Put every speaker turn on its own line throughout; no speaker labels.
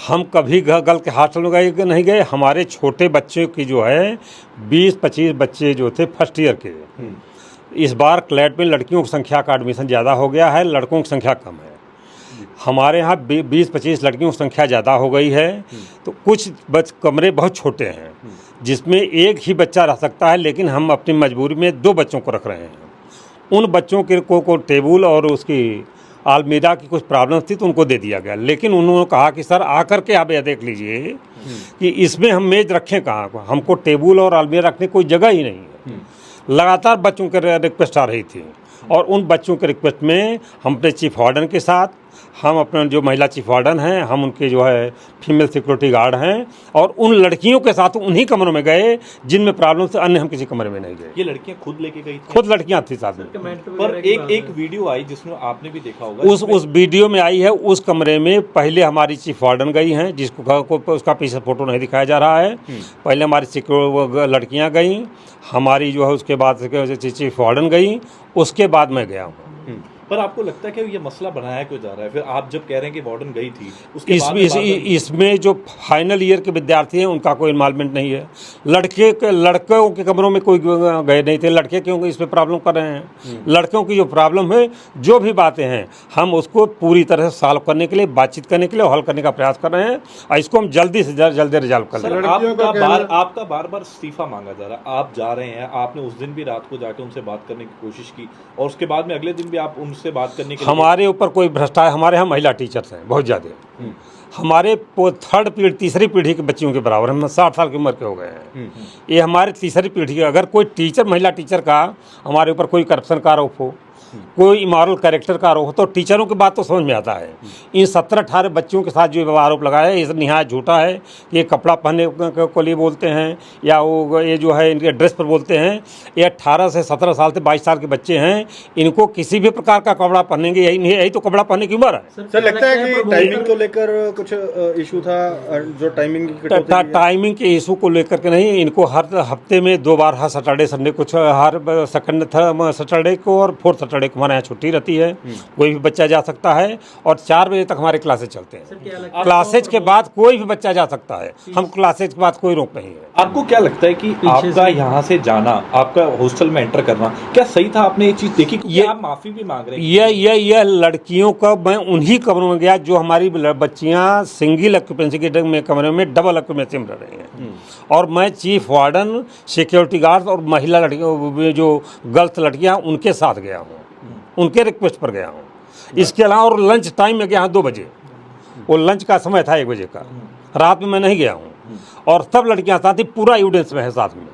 हम कभी गर्ल के हॉस्टल में गए नहीं गए। हमारे छोटे बच्चे की जो है 20-25 बच्चे जो थे फर्स्ट ईयर के। इस बार क्लैट में लड़कियों की संख्या का एडमिशन ज़्यादा हो गया है, लड़कों की संख्या कम है। हमारे यहाँ 20-25 लड़कियों की संख्या ज़्यादा हो गई है, तो कुछ कमरे बहुत छोटे हैं जिसमें एक ही बच्चा रह सकता है, लेकिन हम अपनी मजबूरी में 2 बच्चों को रख रहे हैं। उन बच्चों के को टेबल और उसकी अलमीरा की कुछ प्रॉब्लम थी तो उनको दे दिया गया, लेकिन उन्होंने कहा कि सर आकर के आप यह देख लीजिए कि इसमें हम मेज रखें कहाँ, हमको टेबल और अलमीरा रखने कोई जगह ही नहीं है। लगातार बच्चों के रिक्वेस्ट आ रही थी और उन बच्चों के रिक्वेस्ट में हम अपने चीफ वार्डन के साथ, हम अपने जो महिला चीफ वार्डन हैं, हम उनके जो है फीमेल सिक्योरिटी गार्ड हैं, और उन लड़कियों के साथ उन्हीं कमरों में गए जिनमें प्रॉब्लम से, अन्य हम किसी कमरे में नहीं गए।
ये लड़कियां खुद लेके गई थी?
खुद लड़कियां थी साथ में।
पर एक वीडियो आई जिसमें आपने भी देखा होगा,
उस वीडियो में आई है, उस कमरे में पहले हमारी चीफ वार्डन गई हैं, जिसको उसका पीछे फोटो नहीं दिखाया जा रहा है। पहले हमारी सिक्योरिटी लड़कियां गई, हमारी जो है उसके बाद चीफ वार्डन गई, उसके बाद मैं गया हूँ।
पर आपको लगता है कि ये मसला बनाया क्यों जा रहा है? फिर आप जब कह रहे हैं कि वार्डन गई थी, उसके
इसमें जो फाइनल ईयर के विद्यार्थी हैं उनका कोई इन्वॉल्वमेंट नहीं है। लड़कों के कमरों में कोई गए नहीं थे। लड़के क्यों इसमें प्रॉब्लम कर रहे हैं? लड़कों की जो प्रॉब्लम है, जो भी बातें हैं, हम उसको पूरी तरह से सॉल्व करने के लिए, बातचीत करने के लिए, हल करने का प्रयास कर रहे हैं और इसको हम जल्दी से जल्दी रिजॉल्व कर रहे हैं।
आपका बार बार इस्तीफा मांगा जा रहा है, आप जा रहे हैं, आपने उस दिन भी रात को जाकर उनसे बात करने की कोशिश की और उसके बाद में अगले दिन भी आप से बात करने के लिए।
हमारे ऊपर कोई भ्रष्टाचार, हमारे यहाँ महिला टीचर्स हैं बहुत ज़्यादा। हमारे थर्ड पीढ़ी, तीसरी पीढ़ी के बच्चियों के बराबर, हम 60 साल की उम्र के हो गए हैं। ये हमारे तीसरी पीढ़ी, अगर कोई टीचर, महिला टीचर का हमारे ऊपर कोई करप्शन का आरोप हो, कोई इमोरल कैरेक्टर का आरोप हो, तो टीचरों की बात तो समझ में आता है। इन 17-18 बच्चों के साथ जो आरोप लगाया है, ये निहायत झूठा है। ये कपड़ा पहनने को लिए बोलते हैं, या वो ये जो है इनके ड्रेस पर बोलते हैं। ये 18 से 17 साल से 22 साल के बच्चे हैं, इनको किसी भी प्रकार का कपड़ा पहनेंगे, यही तो कपड़ा पहनने की उम्र है।
सर लगता है कि टाइमिंग को लेकर कुछ इशू था, जो
टाइमिंग के इशू को लेकर के नहीं, इनको हर हफ्ते में 2 बार, हर सैटरडे संडे, कुछ हर सेकंड सैटरडे को और फोर्थ सैटरडे को हमारे यहाँ छुट्टी रहती है। कोई भी बच्चा जा सकता है और 4 बजे तक हमारे क्लासेज चलते हैं। क्लासेज के बाद कोई भी बच्चा जा सकता है, हम क्लासेज के बाद कोई रोक नहीं है।
आपको क्या लगता है कि आपका यहाँ से जाना, आपका हॉस्टल में एंटर करना क्या सही था? आपने ये चीज देखी? ये आप माफी भी मांग रहे हैं।
यह लड़कियों का, मैं उन्हीं कमरों में गया जो हमारी बच्चियां सिंगल ऑक्यूपेंसी के कमरे में डबल ऑक्यूपेंसी में रह रही हैं, और मैं चीफ वार्डन, सिक्योरिटी गार्ड और महिला लड़कियों, जो गर्ल्स लड़कियां, उनके साथ गया हूँ, उनके रिक्वेस्ट पर गया हूँ। इसके अलावा और लंच टाइम में गया हूँ 2 बजे, वो लंच का समय था 1 बजे का, रात में मैं नहीं गया हूँ, और सब लड़कियां साथ ही, पूरा एविडेंस में है साथ में।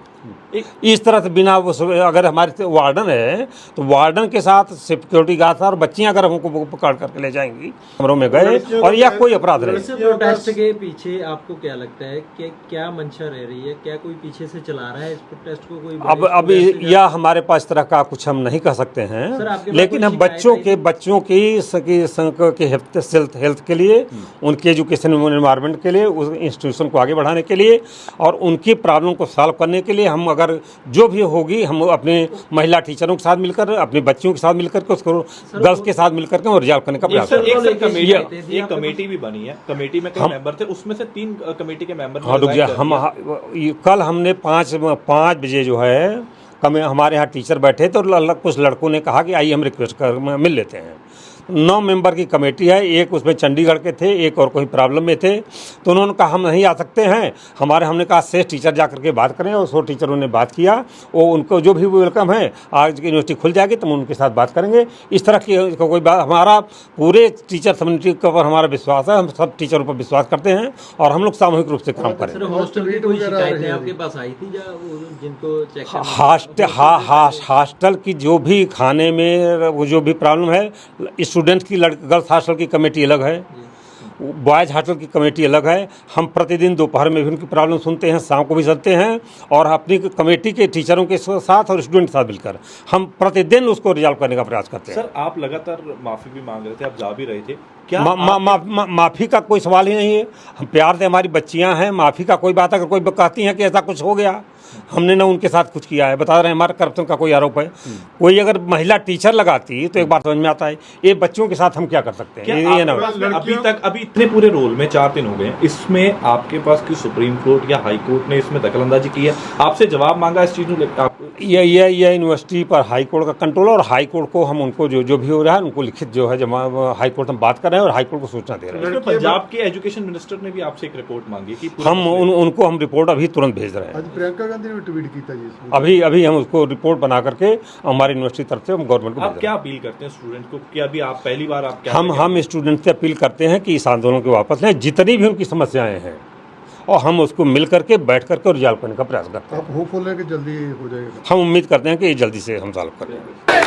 इस तरह से बिना, अगर हमारे वार्डन है तो वार्डन के साथ सिक्योरिटी गार्ड और बच्चियां अगर हमको पकड़ करके ले जाएंगी, कमरों में गए, और यह कोई अपराध नहीं।
प्रोटेस्ट के पीछे आपको क्या लगता है कि क्या मंशा रह रही है? क्या कोई पीछे से चला रहा है इस प्रोटेस्ट को? कोई
अब यह हमारे पास तरह का कुछ हम नहीं कह सकते हैं, लेकिन हम बच्चों की हेल्थ के लिए, उनके एजुकेशन एनवायरनमेंट के लिए, उस इंस्टीट्यूशन को आगे बढ़ाने के लिए और उनकी प्रॉब्लम को सॉल्व करने के लिए, हम अगर जो भी होगी, हम अपने महिला टीचरों के साथ मिलकर, अपने बच्चियों के साथ मिलकर के, उसको गर्ल्स के साथ मिलकर के रिजॉल्व करने का प्रयास करेंगे।
एक कमेटी भी बनी है, कमेटी में कई मेंबर थे, उसमें से 3 कमेटी के मेंबर।
हाँ, रुक जा, कल हमने 5 बजे जो है हमारे यहाँ टीचर बैठे तो कुछ लड़कों ने कहा कि आइए हम रिक्वेस्ट कर मिल लेते हैं। 9 मेंबर की कमेटी है, एक उसमें चंडीगढ़ के थे, एक और कोई प्रॉब्लम में थे, तो उन्होंने कहा हम नहीं आ सकते हैं। हमने कहा शेष टीचर जा करके बात करें, और 100 टीचरों ने बात किया। वो उनको जो भी वेलकम है, आज की यूनिवर्सिटी खुल जाएगी तो हम उनके साथ बात करेंगे। इस तरह की कोई बात, हमारा पूरे टीचर कम्युनिटी के ऊपर हमारा विश्वास है, हम सब टीचरों पर विश्वास करते हैं और हम लोग सामूहिक रूप से काम करें। हॉस्टल की जो भी खाने में जो भी प्रॉब्लम है, स्टूडेंट्स की, गर्ल्स हॉस्टल की कमेटी अलग है, बॉयज़ हॉस्टल की कमेटी अलग है। हम प्रतिदिन दोपहर में भी उनकी प्रॉब्लम सुनते हैं, शाम को भी सुनते हैं, और अपनी कमेटी के टीचरों के साथ और स्टूडेंट के साथ मिलकर हम प्रतिदिन उसको रिजॉल्व करने का प्रयास करते हैं।
सर, आप लगातार माफ़ी भी मांग रहे थे, आप जा भी रहे थे, क्या
माफ़ी का कोई सवाल ही नहीं है। हम प्यार से, हमारी बच्चियां हैं, माफ़ी का कोई बात, अगर कोई कहती हैं कि ऐसा कुछ हो गया, हमने ना उनके साथ कुछ किया है, बता रहे हैं हमारा करप्शन का कोई आरोप है। कोई अगर महिला टीचर लगाती तो एक बार समझ में आता है, ये बच्चों के साथ हम क्या कर सकते हैं।
क्या
ये ना
अभी इतने पूरे रोल में 4 दिन हो गए, इसमें आपके पास की सुप्रीम कोर्ट या हाई कोर्ट ने इसमें दखलंदाजी की है, आपसे जवाब मांगा इस चीज में?
ये यूनिवर्सिटी पर हाई कोर्ट का कंट्रोल है, और हाई कोर्ट को हम उनको जो भी हो रहा है उनको लिखित जो है जमा हाई कोर्ट हम बात कर रहे हैं, और हाई कोर्ट को सूचना दे रहे हैं।
पंजाब के एजुकेशन मिनिस्टर ने भी आपसे एक रिपोर्ट मांगी कि
उनको हम रिपोर्ट अभी तुरंत भेज रहे हैं।
आज प्रियंका गांधी ने ट्वीट किया जी इसमें।
अभी हम उसको रिपोर्ट बना करके हमारी यूनिवर्सिटी तरफ से हम गवर्नमेंट को भेज
आप
रहे
क्या अपील करते हैं स्टूडेंट को कि अभी आप पहली बार आप क्या
हैं। हम स्टूडेंट से अपील करते हैं कि इस आंदोलन को वापस लें, जितनी भी उनकी समस्याएं हैं, और हम उसको मिल करके बैठ करके और रिजॉल्व करने का प्रयास करते हैं।
आप होपफुल है कि जल्दी हो जाएगा?
हम उम्मीद करते हैं कि ये जल्दी से हम सॉल्व कर लेंगे।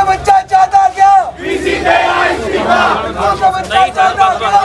बच्चा चाहता क्या? बच्चा चाहता क्या?